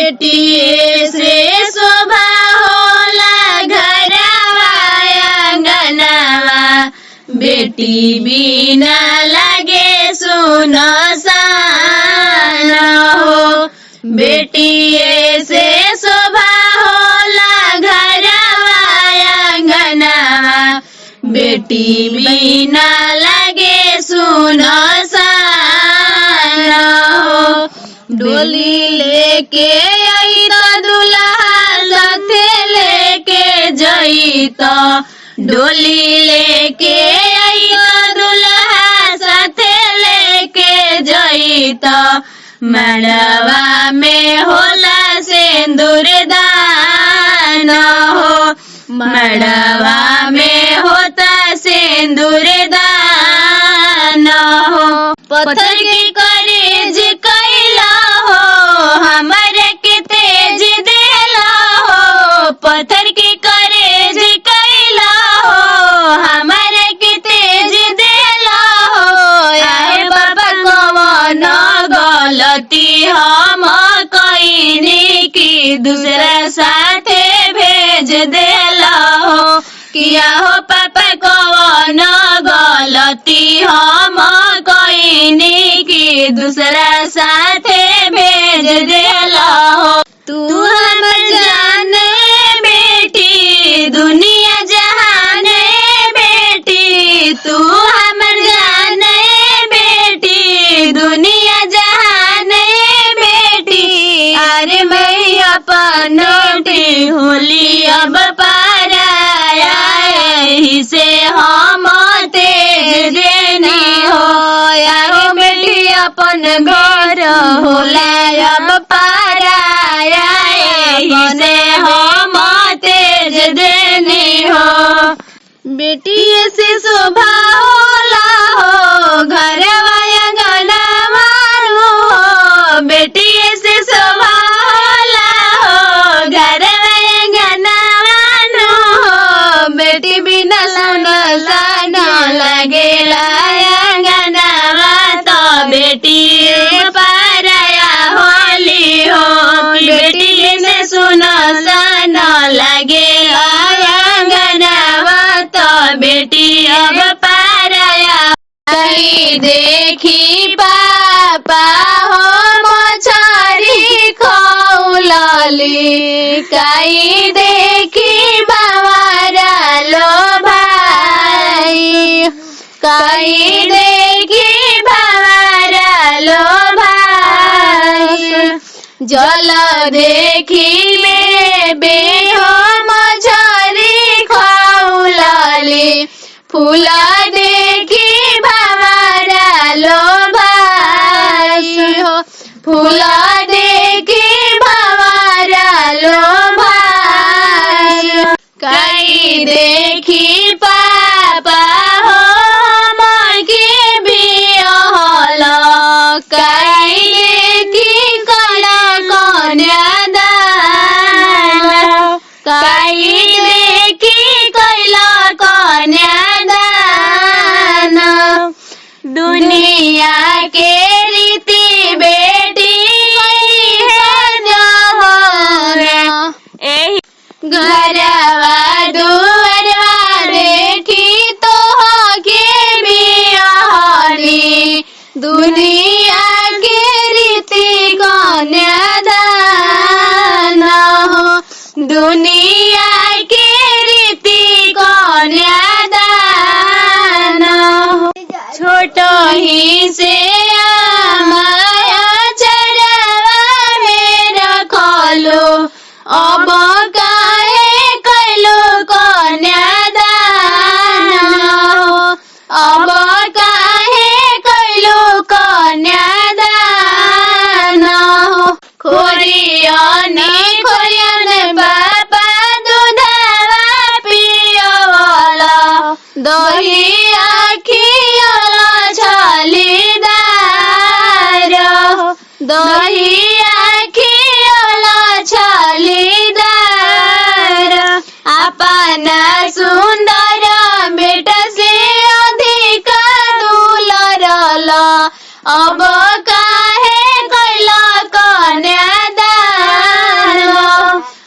बेटिए से शोभा होला घरवा अंगनवा, बेटी बिना लगे सुनसान हो। बेटिए से शोभा होला घरवा अंगनवा, बेटी बिना लगे सुनसान हो। डोली लेके आई तो दुल्हा साथे लेके जई तो, डोली लेके आई तो दुल्हा साथे लेके जई तो, मड़वा में होला सिंदूर दान हो। मड़वा में होता सिंदूर दान हो। पत्थर की करेज कैला हो, हमारे के तेज देला हो। पत्थर की करेज कैला हो, हमारे के तेज देला हो। आए बाबा कौन गलती हम कईनी की दूसरा साथे भेज देला हो। किया हो पापा कौन गलती हम कईनी की दूसरा साथे भेज देला हो। तू हम जाने बेटी दुनिया जहाने बेटी, तू हम जाने बेटी दुनिया जहाने बेटी। अरे मैं अपन होली अब पाराया, यही से हम तेज देनी हो। यारो बेटी अपन घर होला अब पाराया, यही से हम तेज देनी हो। बेटी से शोभा होला हो घरवा अंगनवा हो। बेटी से शोभा होला हो घरवा अंगनवा हो। बेटी बिना सुनसान लगेला अंगनवा तो, बेटी पाराया होली हो। बेटी बिना सुनसान लगेला अंगनवा तो, बेटी अब पाराया। कहीं देखी पापा हो मछरी खौलली, कहीं देखी बावरा लो भाई, कहीं देखी बावरा लो भाई। जल देखी में बेहो मछरी खौलली, फूल देखी बावरा लो भाई हो। फूल देखी बावरा लो भाई, कहीं देखी पापा हो मोर के बियाहल, कहीं देखी कला कन्यादान, कहीं देखी कैला कन्यादान। दुनिया के रीति बेटी है जहर, घरवा दुआरवा देखी तो के बियाहली। दुनिया के रीति कन्यादान हो, दुनिया के रीति कन्यादान हो। छोटो ही से माया चरवा में रखलो, अब काहे कैलो कन्यादान हो। अब काहे कैलो कन्यादान हो। खोरियनी